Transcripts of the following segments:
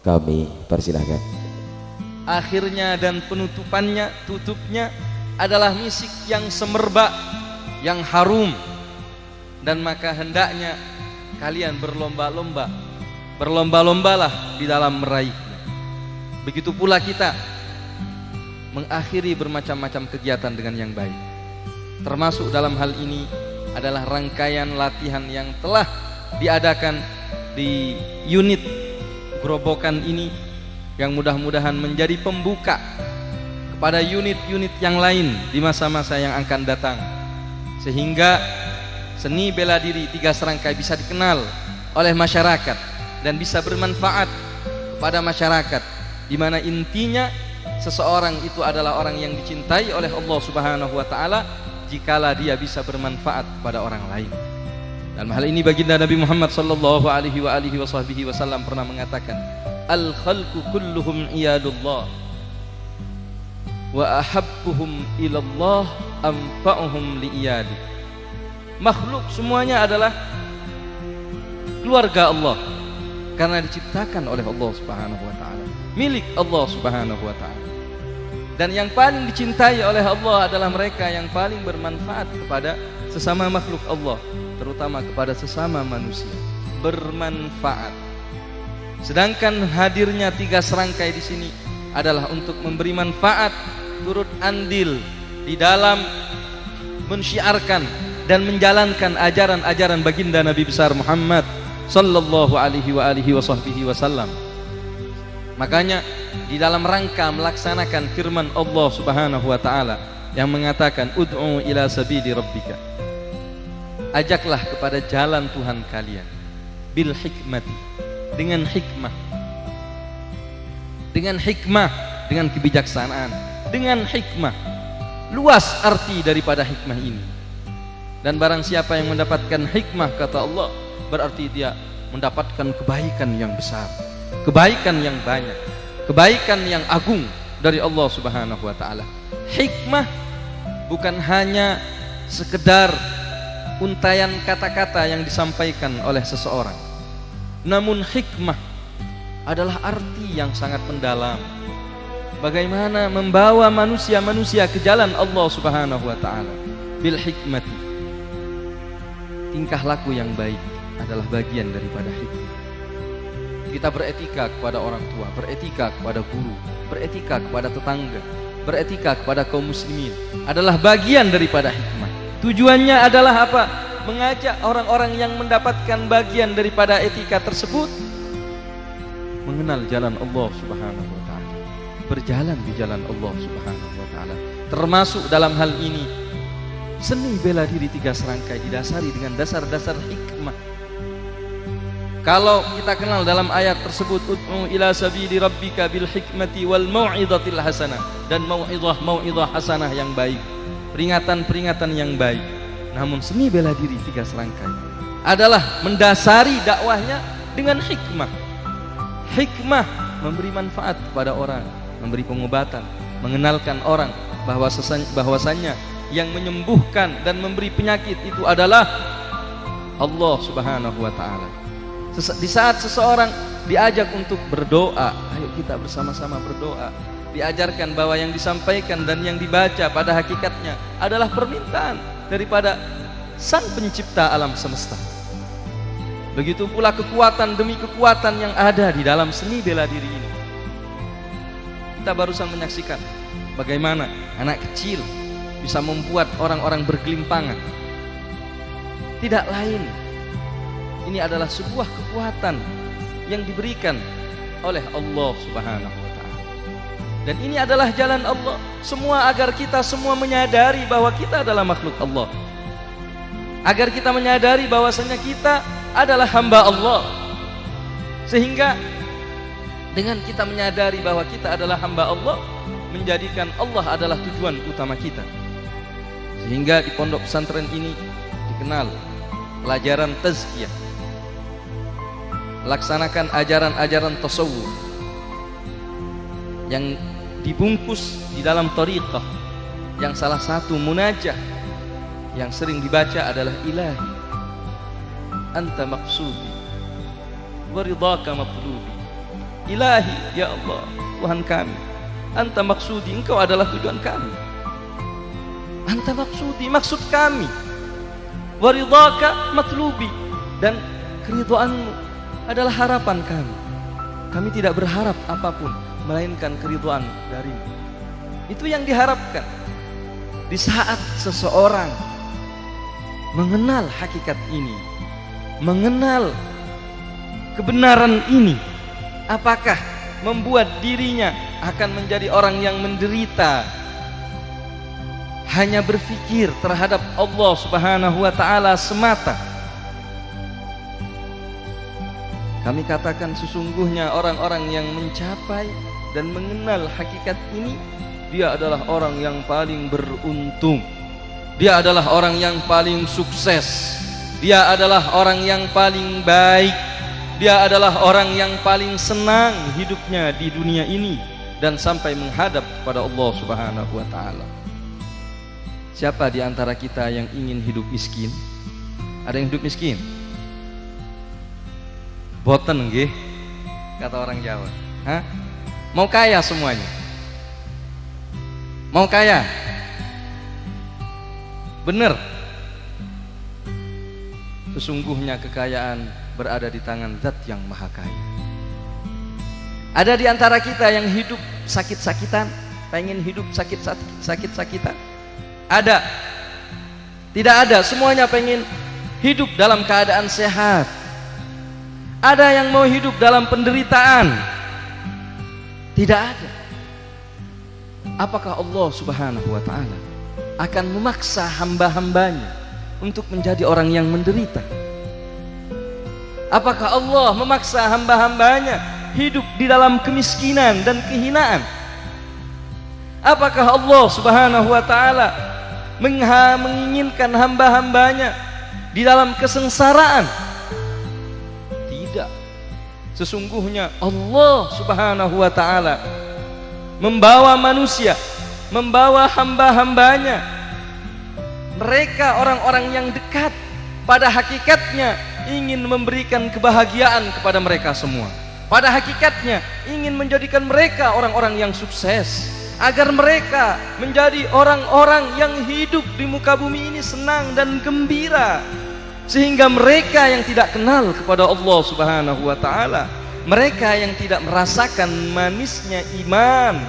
kami persilahkan. Akhirnya dan tutupnya adalah misik yang semerbak, yang harum, dan maka hendaknya kalian berlomba-lombalah di dalam meraihnya. Begitu pula kita mengakhiri bermacam-macam kegiatan dengan yang baik. Termasuk dalam hal ini adalah rangkaian latihan yang telah diadakan di unit Gerobokan ini, yang mudah-mudahan menjadi pembuka kepada unit-unit yang lain di masa-masa yang akan datang, sehingga seni bela diri 3 serangkai bisa dikenal oleh masyarakat dan bisa bermanfaat kepada masyarakat, di mana intinya seseorang itu adalah orang yang dicintai oleh Allah Subhanahu wa taala jikalau dia bisa bermanfaat kepada orang lain. Dalam hal ini baginda Nabi Muhammad sallallahu alaihi wasallam pernah mengatakan, al khalqu kulluhum iyadullah wa ahabbuhum ilallah anfa'uhum liiyadi. Makhluk semuanya adalah keluarga Allah karena diciptakan oleh Allah Subhanahu wa taala, milik Allah Subhanahu wa taala. Dan yang paling dicintai oleh Allah adalah mereka yang paling bermanfaat kepada sesama makhluk Allah, terutama kepada sesama manusia, bermanfaat. Sedangkan hadirnya 3 serangkai di sini adalah untuk memberi manfaat, turut andil di dalam mensyiarkan dan menjalankan ajaran-ajaran baginda Nabi besar Muhammad sallallahu alaihi wasallam. Makanya di dalam rangka melaksanakan firman Allah Subhanahu wa taala yang mengatakan ud'u ila sabili rabbika, ajaklah kepada jalan Tuhan kalian, bil hikmati, dengan hikmah, dengan kebijaksanaan, dengan hikmah. Luas arti daripada hikmah ini. Dan barang siapa yang mendapatkan hikmah, kata Allah, berarti dia mendapatkan kebaikan yang besar, kebaikan yang banyak, kebaikan yang agung dari Allah Subhanahu wa taala. Hikmah bukan hanya sekedar untayan kata-kata yang disampaikan oleh seseorang, namun hikmah adalah arti yang sangat mendalam. Bagaimana membawa manusia-manusia ke jalan Allah Subhanahu wa taala bil hikmati. Tingkah laku yang baik adalah bagian daripada hikmah. Kita beretika kepada orang tua, beretika kepada guru, beretika kepada tetangga, beretika kepada kaum muslimin adalah bagian daripada hikmah. Tujuannya adalah apa? Mengajak orang-orang yang mendapatkan bagian daripada etika tersebut mengenal jalan Allah Subhanahu wa taala, berjalan di jalan Allah Subhanahu wa taala. Termasuk dalam hal ini seni bela diri 3 serangkai didasari dengan dasar-dasar hikmah. Kalau kita kenal dalam ayat tersebut, ud'u ila sabili rabbika bil hikmati wal mau'izatil hasanah, dan mau'izah hasanah yang baik, peringatan-peringatan yang baik. Namun seni bela diri 3 serangkai adalah mendasari dakwahnya dengan hikmah. Hikmah memberi manfaat kepada orang, memberi pengobatan, mengenalkan orang bahwasanya yang menyembuhkan dan memberi penyakit itu adalah Allah Subhanahu wa taala. Di saat seseorang diajak untuk berdoa, ayo kita bersama-sama berdoa, diajarkan bahwa yang disampaikan dan yang dibaca pada hakikatnya adalah permintaan daripada Sang Pencipta alam semesta. Begitu pula kekuatan demi kekuatan yang ada di dalam seni bela diri ini. Kita barusan menyaksikan bagaimana anak kecil bisa membuat orang-orang bergelimpangan. Tidak lain, ini adalah sebuah kekuatan yang diberikan oleh Allah Subhanahu wa taala. Dan ini adalah jalan Allah semua, agar kita semua menyadari bahwa kita adalah makhluk Allah, agar kita menyadari bahwasanya kita adalah hamba Allah. Sehingga dengan kita menyadari bahwa kita adalah hamba Allah, menjadikan Allah adalah tujuan utama kita. Sehingga di pondok pesantren ini dikenal pelajaran tazkiyah, laksanakan ajaran-ajaran tasawuf yang dibungkus di dalam thariqah, yang salah satu munajah yang sering dibaca adalah ilahi anta maqsudi wa ridhaka matlubi Ilahi, ya Allah, Tuhan kami, Anta maksudi, Engkau adalah tujuan kami. Anta maksudi, maksud kami. Waridhaka matlubi, dan keridhaanmu adalah harapan kami. Kami tidak berharap apapun melainkan keridhaan darimu. Itu yang diharapkan. Di saat seseorang mengenal hakikat ini, mengenal kebenaran ini, apakah membuat dirinya akan menjadi orang yang menderita, hanya berpikir terhadap Allah Subhanahu wa ta'ala semata? Kami katakan sesungguhnya orang-orang yang mencapai dan mengenal hakikat ini, dia adalah orang yang paling beruntung. Dia adalah orang yang paling sukses. Dia adalah orang yang paling baik. Dia adalah orang yang paling senang hidupnya di dunia ini dan sampai menghadap kepada Allah Subhanahu wa ta'ala. Siapa di antara kita yang ingin hidup miskin? Ada yang hidup miskin? Boten nggih, kata orang Jawa. Hah? Mau kaya semuanya? Mau kaya? Bener. Sesungguhnya kekayaan berada di tangan Zat yang Maha Kaya. Ada di antara kita yang hidup sakit-sakitan, pengen hidup sakit-sakitan? Ada? Tidak ada. Semuanya pengen hidup dalam keadaan sehat. Ada yang mau hidup dalam penderitaan? Tidak ada. Apakah Allah Subhanahu wa ta'ala akan memaksa hamba-hambanya untuk menjadi orang yang menderita? Apakah Allah memaksa hamba-hambanya hidup di dalam kemiskinan dan kehinaan? Apakah Allah Subhanahu wa ta'ala menginginkan hamba-hambanya di dalam kesengsaraan? Tidak. Sesungguhnya Allah Subhanahu wa ta'ala membawa manusia, membawa hamba-hambanya, mereka orang-orang yang dekat, pada hakikatnya ingin memberikan kebahagiaan kepada mereka semua. Pada hakikatnya ingin menjadikan mereka orang-orang yang sukses, agar mereka menjadi orang-orang yang hidup di muka bumi ini senang dan gembira, sehingga mereka yang tidak kenal kepada Allah Subhanahu wa ta'ala, mereka yang tidak merasakan manisnya iman,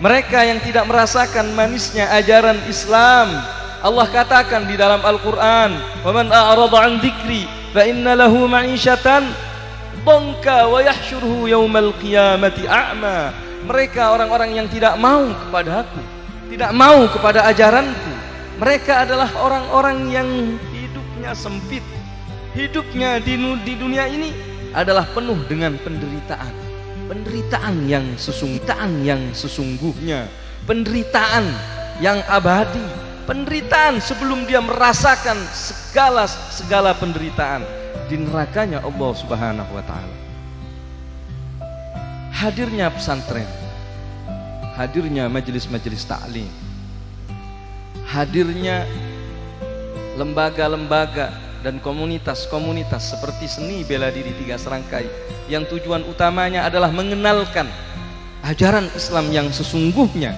mereka yang tidak merasakan manisnya ajaran Islam, Allah katakan di dalam Al-Quran, وَمَنْ أَعْرَضَ عَنْ ذِكْرِي فَإِنَّ لَهُ مَعِيشَةً ضَنْكَ وَيَحْشُرْهُ يَوْمَ الْقِيَامَةِ أَعْمَى. Mereka orang-orang yang tidak mau kepadaku, tidak mau kepada ajaranku, mereka adalah orang-orang yang hidupnya sempit, hidupnya di dunia ini adalah penuh dengan penderitaan, penderitaan yang sesungguhnya, penderitaan yang abadi, penderitaan sebelum dia merasakan segala penderitaan di nerakanya Allah Subhanahu wa ta'ala. Hadirnya pesantren, hadirnya majelis-majelis ta'lim, hadirnya lembaga-lembaga dan komunitas-komunitas seperti Seni Bela Diri 3 Serangkai yang tujuan utamanya adalah mengenalkan ajaran Islam yang sesungguhnya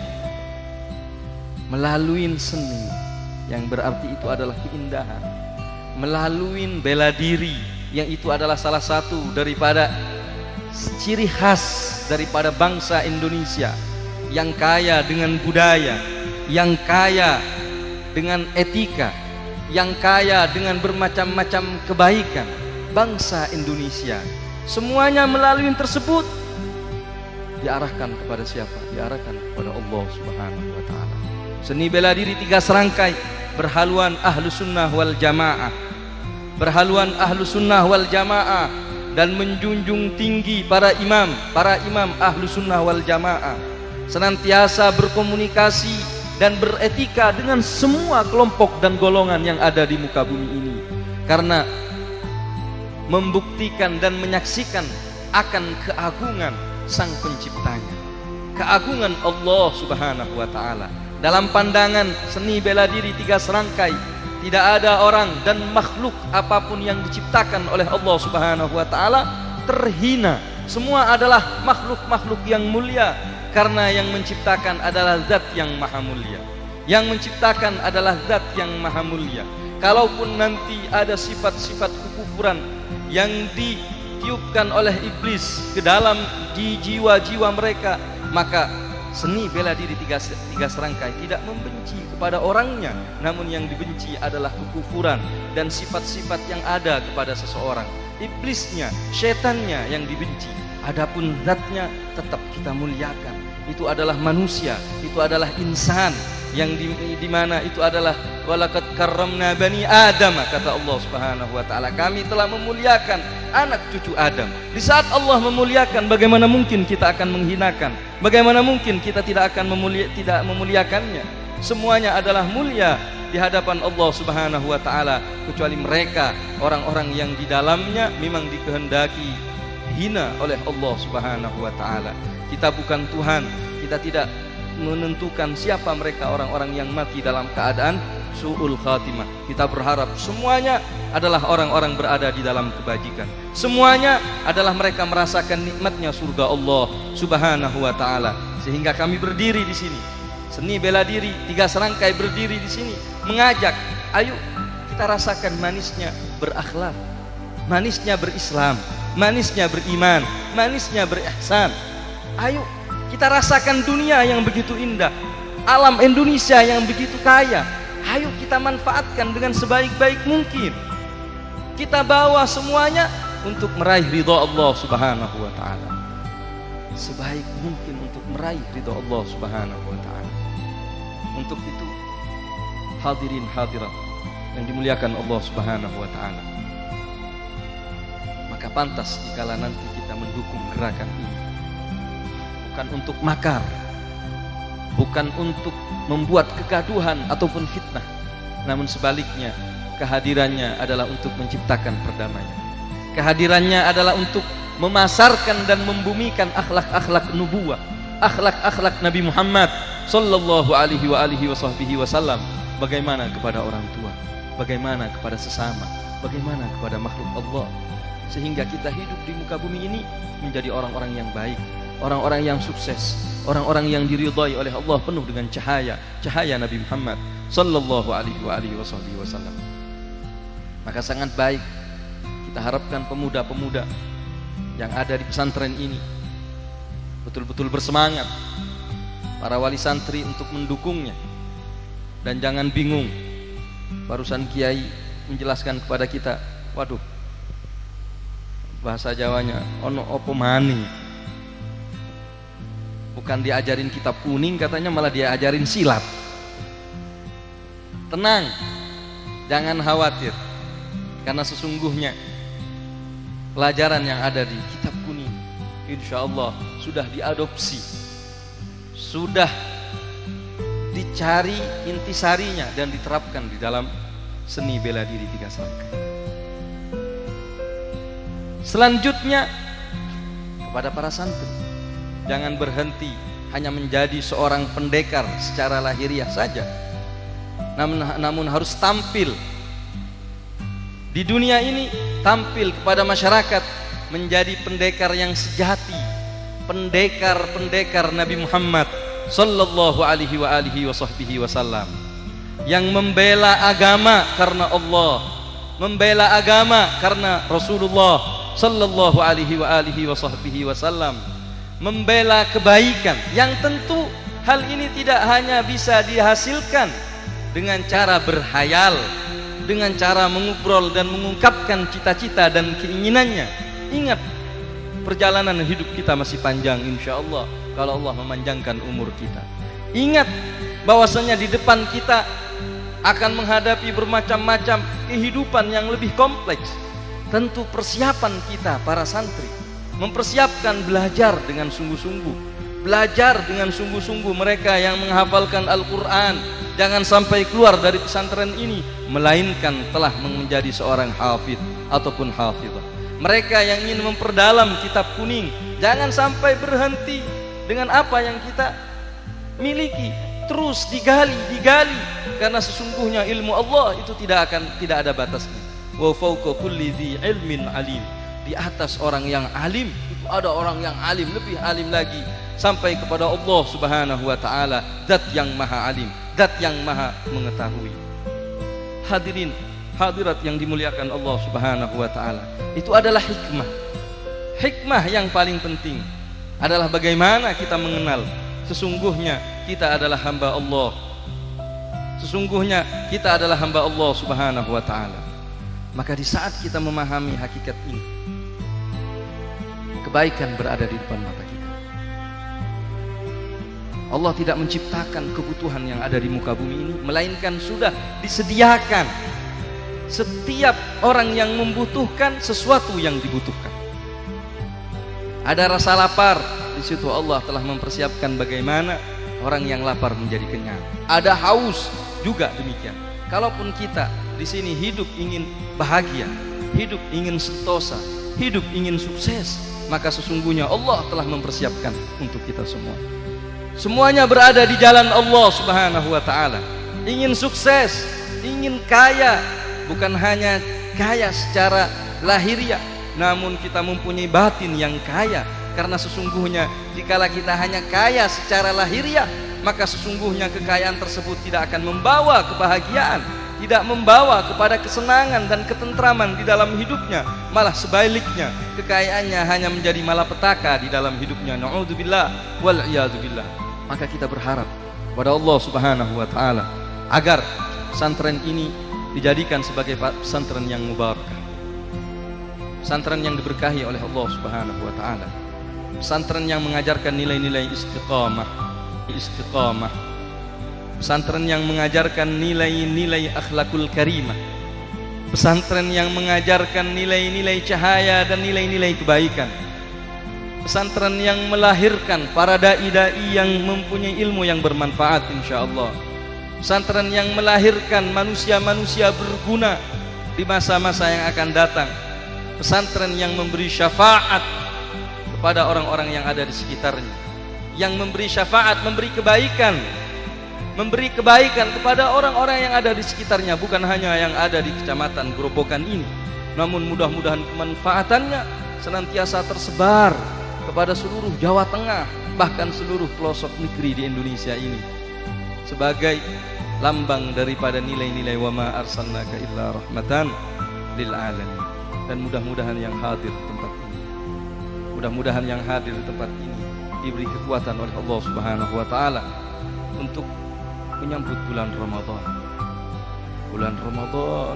melalui seni, yang berarti itu adalah keindahan, melalui bela diri yang itu adalah salah satu daripada ciri khas daripada bangsa Indonesia yang kaya dengan budaya, yang kaya dengan etika, yang kaya dengan bermacam-macam kebaikan. Bangsa Indonesia semuanya melalui tersebut diarahkan kepada siapa? Diarahkan kepada Allah Subhanahu wa ta'ala. Seni Bela Diri 3 Serangkai berhaluan ahlu sunnah wal jamaah, berhaluan ahlu sunnah wal jamaah, dan menjunjung tinggi para imam ahlu sunnah wal jamaah, senantiasa berkomunikasi dan beretika dengan semua kelompok dan golongan yang ada di muka bumi ini, karena membuktikan dan menyaksikan akan keagungan Sang Penciptanya, keagungan Allah Subhanahu wa ta'ala. Dalam pandangan Seni Bela Diri 3 Serangkai, tidak ada orang dan makhluk apapun yang diciptakan oleh Allah Subhanahu wa ta'ala terhina semua adalah makhluk-makhluk yang mulia, karena yang menciptakan adalah zat yang maha mulia. Yang menciptakan adalah zat yang maha mulia. Kalaupun nanti ada sifat-sifat kekufuran yang ditiupkan oleh iblis ke dalam di jiwa-jiwa mereka, maka seni bela diri tiga serangkai tidak membenci kepada orangnya, namun yang dibenci adalah kekufuran dan sifat-sifat yang ada kepada seseorang. Iblisnya, setannya yang dibenci, adapun zatnya tetap kita muliakan. Itu adalah manusia, itu adalah insan, yang di mana itu adalah walaqad karramna bani Adam, kata Allah Subhanahu wa taala, kami telah memuliakan anak cucu Adam. Di saat Allah memuliakan, bagaimana mungkin kita akan menghinakan? Bagaimana mungkin kita tidak akan tidak memuliakannya? Semuanya adalah mulia di hadapan Allah Subhanahu wa taala, kecuali mereka orang-orang yang di dalamnya memang dikehendaki hina oleh Allah Subhanahu wa taala. Kita bukan Tuhan, kita tidak menentukan siapa mereka orang-orang yang mati dalam keadaan su'ul khatimah. Kita berharap semuanya adalah orang-orang berada di dalam kebajikan. Semuanya adalah mereka merasakan nikmatnya surga Allah Subhanahu wa taala. Sehingga kami berdiri di sini. Seni bela diri tiga serangkai berdiri di sini mengajak, ayo kita rasakan manisnya berakhlak, manisnya berislam, manisnya beriman, manisnya berihsan. Ayo kita rasakan dunia yang begitu indah, alam Indonesia yang begitu kaya. Ayo kita manfaatkan dengan sebaik-baik mungkin. Kita bawa semuanya untuk meraih ridha Allah Subhanahu wa taala. Sebaik mungkin untuk meraih ridha Allah Subhanahu wa taala. Untuk itu, hadirin hadirat yang dimuliakan Allah Subhanahu wa taala, maka pantas dikala nanti kita mendukung gerakan ini, bukan untuk makar, bukan untuk membuat kegaduhan ataupun fitnah, namun sebaliknya kehadirannya adalah untuk menciptakan perdamaian. Kehadirannya adalah untuk memasarkan dan membumikan akhlak-akhlak nubuwah, akhlak-akhlak Nabi Muhammad sallallahu alaihi wasallam. Bagaimana kepada orang tua, bagaimana kepada sesama, bagaimana kepada makhluk Allah, sehingga kita hidup di muka bumi ini menjadi orang-orang yang baik, orang-orang yang sukses, orang-orang yang diridhai oleh Allah, penuh dengan cahaya Nabi Muhammad sallallahu alaihi wasallam. Maka sangat baik kita harapkan pemuda-pemuda yang ada di pesantren ini betul-betul bersemangat, para wali santri untuk mendukungnya. Dan jangan bingung, barusan Kiai menjelaskan kepada kita, waduh, bahasa Jawanya ono opo mani, bukan diajarin kitab kuning katanya, malah diajarin silat. Tenang, jangan khawatir, karena sesungguhnya pelajaran yang ada di kitab kuning insya Allah sudah diadopsi, sudah dicari intisarinya dan diterapkan di dalam seni bela diri tiga serangkai. Selanjutnya kepada para santri, jangan berhenti hanya menjadi seorang pendekar secara lahiriah saja, namun harus tampil di dunia ini, tampil kepada masyarakat menjadi pendekar yang sejati, pendekar Nabi Muhammad sallallahu alaihi wasallam, yang membela agama karena Allah, membela agama karena Rasulullah sallallahu alaihi wasallam, membela kebaikan, yang tentu hal ini tidak hanya bisa dihasilkan dengan cara berhayal, dengan cara mengobrol dan mengungkapkan cita-cita dan keinginannya. Ingat, perjalanan hidup kita masih panjang insyaallah kalau Allah memanjangkan umur kita. Ingat bahwasanya di depan kita akan menghadapi bermacam-macam kehidupan yang lebih kompleks. Tentu persiapan kita para santri mempersiapkan belajar dengan sungguh-sungguh, belajar dengan sungguh-sungguh. Mereka yang menghafalkan Al-Quran jangan sampai keluar dari pesantren ini melainkan telah menjadi seorang hafidh ataupun hafidhah. Mereka yang ingin memperdalam kitab kuning jangan sampai berhenti dengan apa yang kita miliki, terus digali, karena sesungguhnya ilmu Allah itu tidak ada batasnya. Wa fawqa kulli dzi ilmin alim, di atas orang yang alim itu itu ada orang yang alim, lebih alim lagi, sampai kepada Allah Subhanahu wa taala, zat yang maha alim, zat yang maha mengetahui. Hadirin hadirat yang dimuliakan Allah Subhanahu wa taala, itu adalah hikmah. Hikmah yang paling penting adalah bagaimana kita mengenal sesungguhnya kita adalah hamba Allah. Sesungguhnya kita adalah hamba Allah Subhanahu wa taala. Maka di saat kita memahami hakikat ini, kebaikan berada di depan mata kita. Allah tidak menciptakan kebutuhan yang ada di muka bumi ini, melainkan sudah disediakan setiap orang yang membutuhkan sesuatu yang dibutuhkan. Ada rasa lapar, di situ Allah telah mempersiapkan bagaimana orang yang lapar menjadi kenyang. Ada haus, juga demikian. Kalaupun kita di sini hidup ingin bahagia, hidup ingin sentosa, hidup ingin sukses, maka sesungguhnya Allah telah mempersiapkan untuk kita semua. Semuanya berada di jalan Allah Subhanahu wa taala. Ingin sukses, ingin kaya, bukan hanya kaya secara lahiriah, namun kita mempunyai batin yang kaya. Karena sesungguhnya dikala kita hanya kaya secara lahiriah, maka sesungguhnya kekayaan tersebut tidak akan membawa kebahagiaan, tidak membawa kepada kesenangan dan ketentraman di dalam hidupnya. Malah sebaliknya, kekayaannya hanya menjadi malapetaka di dalam hidupnya. Na'udzubillah wal iyadzubillah. Maka kita berharap kepada Allah Subhanahu wa taala agar pesantren ini dijadikan sebagai pesantren yang mubarakah, pesantren yang diberkahi oleh Allah Subhanahu wa taala, pesantren yang mengajarkan nilai-nilai istiqamah, pesantren yang mengajarkan nilai-nilai akhlakul karimah, pesantren yang mengajarkan nilai-nilai cahaya dan nilai-nilai kebaikan, pesantren yang melahirkan para dai-dai yang mempunyai ilmu yang bermanfaat insyaallah, pesantren yang melahirkan manusia-manusia berguna di masa-masa yang akan datang, pesantren yang memberi syafaat kepada orang-orang yang ada di sekitarnya, yang memberi syafaat, memberi kebaikan kepada orang-orang yang ada di sekitarnya, bukan hanya yang ada di kecamatan Grobogan ini, namun mudah-mudahan kemanfaatannya senantiasa tersebar kepada seluruh Jawa Tengah, bahkan seluruh pelosok negeri di Indonesia ini, sebagai lambang daripada nilai-nilai wa ma arsalnaka illa rahmatan lil alamin. Dan mudah-mudahan yang hadir di tempat ini, mudah-mudahan yang hadir di tempat ini diberi kekuatan oleh Allah Subhanahu wa taala untuk menyambut bulan Ramadan. Bulan Ramadan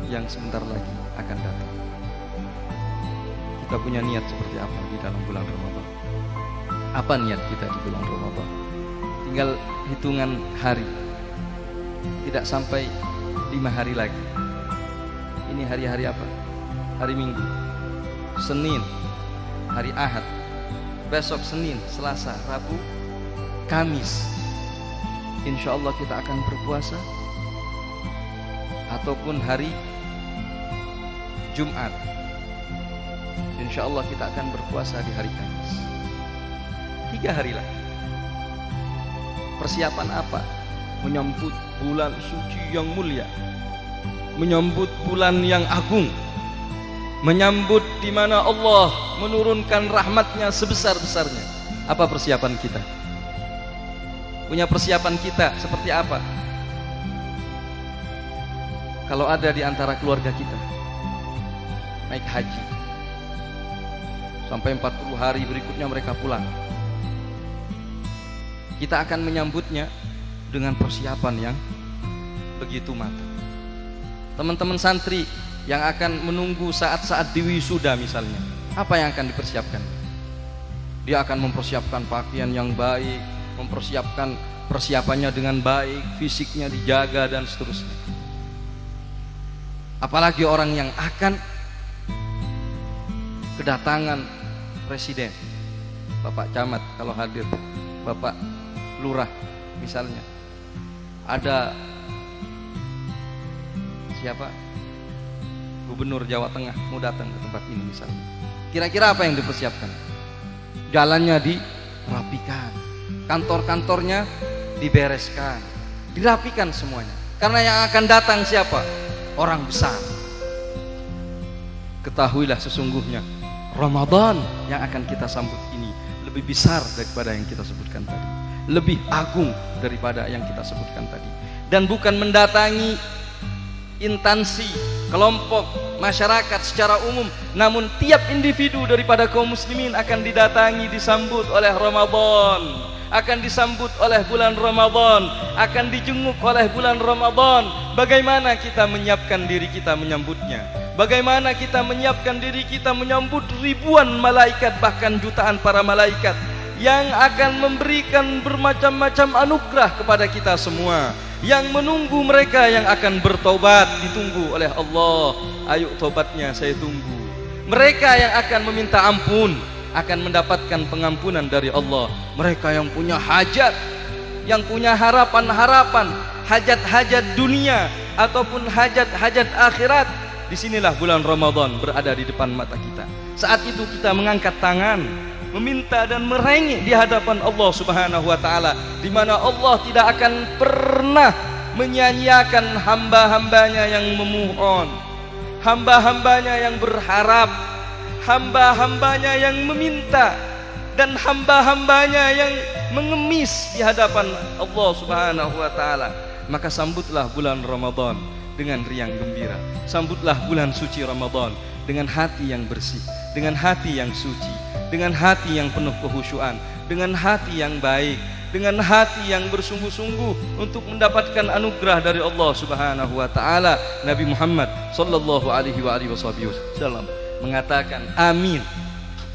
yang sebentar lagi akan datang. Kita punya niat seperti apa di dalam bulan Ramadan? Apa niat kita di bulan Ramadan? Tinggal hitungan hari, tidak sampai 5 hari lagi. Ini hari-hari apa? Hari Minggu, Senin, hari Ahad, besok Senin, Selasa, Rabu, Kamis. Insya Allah kita akan berpuasa. Ataupun hari Jumat, insya Allah kita akan berpuasa di hari Kamis. 3 hari lagi. Persiapan apa? Menyambut bulan suci yang mulia, menyambut bulan yang agung, menyambut di mana Allah menurunkan rahmatnya sebesar-besarnya. Apa persiapan kita? Punya persiapan kita seperti apa? Kalau ada di antara keluarga kita naik haji, sampai 40 hari berikutnya mereka pulang, kita akan menyambutnya dengan persiapan yang begitu matang. Teman-teman santri yang akan menunggu saat-saat di wisuda misalnya, apa yang akan dipersiapkan? Dia akan mempersiapkan pakaian yang baik, mempersiapkan persiapannya dengan baik, fisiknya dijaga dan seterusnya. Apalagi orang yang akan kedatangan presiden, Bapak Camat kalau hadir, Bapak Lurah misalnya, ada siapa, Gubernur Jawa Tengah mau datang ke tempat ini misalnya. Kira-kira apa yang dipersiapkan? Jalannya dirapikan, kantor-kantornya dibereskan, dirapikan semuanya. Karena yang akan datang siapa? Orang besar. Ketahuilah sesungguhnya Ramadan yang akan kita sambut ini lebih besar daripada yang kita sebutkan tadi, lebih agung daripada yang kita sebutkan tadi. Dan bukan mendatangi instansi, kelompok, masyarakat secara umum, namun tiap individu daripada kaum muslimin akan didatangi, disambut oleh Ramadan, akan disambut oleh bulan Ramadan, akan dijenguk oleh bulan Ramadan. Bagaimana kita menyiapkan diri kita menyambutnya? Bagaimana kita menyiapkan diri kita menyambut ribuan malaikat, bahkan jutaan para malaikat yang akan memberikan bermacam-macam anugerah kepada kita semua, yang menunggu mereka yang akan bertobat, ditunggu oleh Allah. Ayo tobatnya saya tunggu. Mereka yang akan meminta ampun akan mendapatkan pengampunan dari Allah. Mereka yang punya hajat, yang punya harapan-harapan, hajat-hajat dunia ataupun hajat-hajat akhirat, disinilah bulan Ramadan berada di depan mata kita. Saat itu kita mengangkat tangan, meminta dan merengek di hadapan Allah Subhanahu wa taala, di mana Allah tidak akan pernah menyia-nyiakan hamba-hambanya yang memohon, hamba-hambanya yang berharap, hamba-hambanya yang meminta, dan hamba-hambanya yang mengemis di hadapan Allah Subhanahu wa taala. Maka sambutlah bulan Ramadan dengan riang gembira. Sambutlah bulan suci Ramadan dengan hati yang bersih, dengan hati yang suci, dengan hati yang penuh kehusyuan, dengan hati yang baik, dengan hati yang bersungguh-sungguh untuk mendapatkan anugerah dari Allah Subhanahu wa taala. Nabi Muhammad sallallahu alaihi wasallam mengatakan amin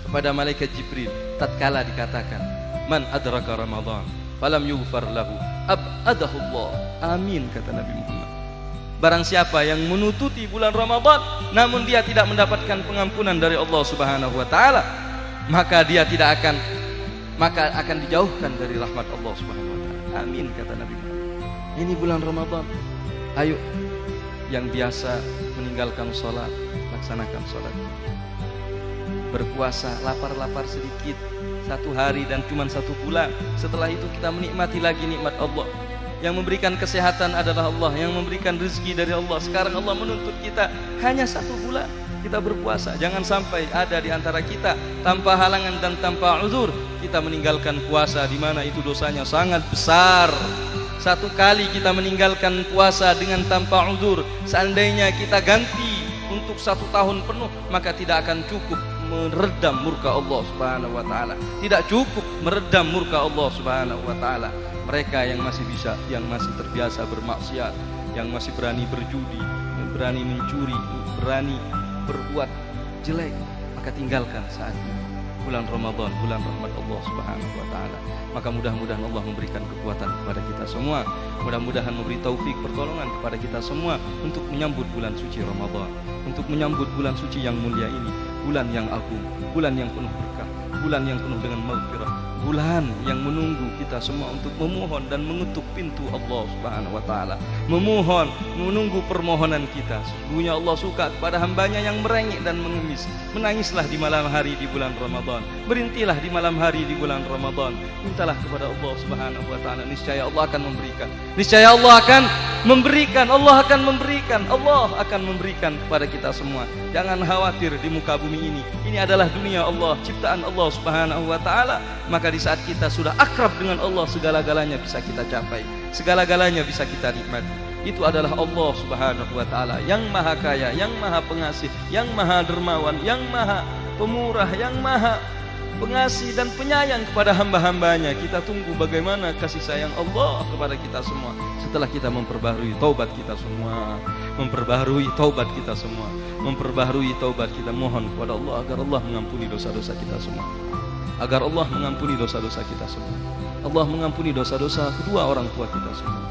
kepada malaikat Jibril tatkala dikatakan man adraka Ramadan falam yughfar lahu abadahu Allah. Amin, kata Nabi Muhammad. Barang siapa yang menututi bulan Ramadan namun dia tidak mendapatkan pengampunan dari Allah Subhanahu wa taala, maka dia tidak akan dijauhkan dari rahmat Allah Subhanahu wa taala. Amin, kata Nabi Muhammad. Ini bulan Ramadan. Ayo yang biasa meninggalkan sholat, laksanakan sholat. Berpuasa, lapar-lapar sedikit, 1 hari dan cuma 1 bulan. Setelah itu kita menikmati lagi nikmat Allah. Yang memberikan kesehatan adalah Allah, yang memberikan rezeki dari Allah. Sekarang Allah menuntut kita hanya 1 bulan kita berpuasa. Jangan sampai ada di antara kita tanpa halangan dan tanpa uzur kita meninggalkan puasa, di mana itu dosanya sangat besar. 1 kali kita meninggalkan puasa dengan tanpa uzur, seandainya kita ganti untuk 1 tahun penuh, maka tidak akan cukup meredam murka Allah Subhanahu wa taala. Tidak cukup meredam murka Allah Subhanahu wa taala. Mereka yang masih terbiasa bermaksiat, yang masih berani berjudi, berani mencuri, berani berbuat jelek, maka tinggalkan saat ini. Bulan Ramadan, bulan rahmat Allah Subhanahu wa taala. Maka mudah-mudahan Allah memberikan kekuatan kepada kita semua. Mudah-mudahan memberi taufik pertolongan kepada kita semua untuk menyambut bulan suci Ramadan, untuk menyambut bulan suci yang mulia ini, bulan yang agung, bulan yang penuh berkah, bulan yang penuh dengan maghfirah, bulan yang menunggu kita semua untuk memohon dan mengetuk pintu Allah Subhanahu wa taala, memohon, menunggu permohonan kita. Sesungguhnya Allah suka kepada hambanya yang merengek dan mengemis. Menangislah di malam hari di bulan Ramadan, berintilah di malam hari di bulan Ramadan, mintalah kepada Allah Subhanahu wa taala. Niscaya Allah akan memberikan, niscaya Allah akan memberikan, Allah akan memberikan, Allah akan memberikan kepada kita semua. Jangan khawatir di muka bumi ini. Ini adalah dunia Allah, ciptaan Allah Subhanahu wa taala. Maka di saat kita sudah akrab dengan Allah, segala-galanya bisa kita capai, segala-galanya bisa kita nikmati. Itu adalah Allah Subhanahu wa taala yang maha kaya, yang maha pengasih, yang maha dermawan, yang maha pemurah, yang maha pengasih dan penyayang kepada hamba-hambanya. Kita tunggu bagaimana kasih sayang Allah kepada kita semua setelah kita memperbaharui taubat kita semua, memperbaharui taubat kita semua, memperbaharui taubat kita. Mohon kepada Allah agar Allah mengampuni dosa-dosa kita semua, agar Allah mengampuni dosa-dosa kita semua. Allah mengampuni dosa-dosa kedua orang tua kita semua,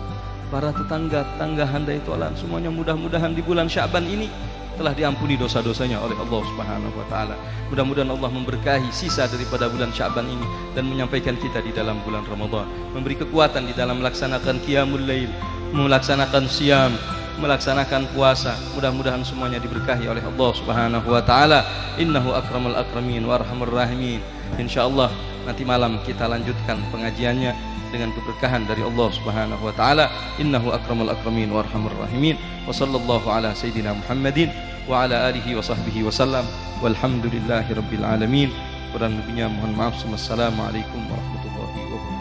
para tetangga-tetangga handai tolan semuanya. Mudah-mudahan di bulan Sya'ban ini telah diampuni dosa-dosanya oleh Allah Subhanahu wa taala. Mudah-mudahan Allah memberkahi sisa daripada bulan Sya'ban ini dan menyampaikan kita di dalam bulan Ramadan, memberi kekuatan di dalam melaksanakan qiyamul lail, melaksanakan siam, melaksanakan puasa. Mudah-mudahan semuanya diberkahi oleh Allah Subhanahu wa taala. Innahu akramul akramin wa arhamur rahimin. Insyaallah nanti malam kita lanjutkan pengajiannya dengan keberkahan dari Allah Subhanahu wa taala. Innahu akramul akramin wa arhamur rahimin. Wa sallallahu ala sayidina Muhammadin wa ala alihi wa sahbihi wasallam. Walhamdulillahi rabbil alamin. Kurang lebihnya mohon maaf. Wassalamualaikum warahmatullahi wabarakatuh.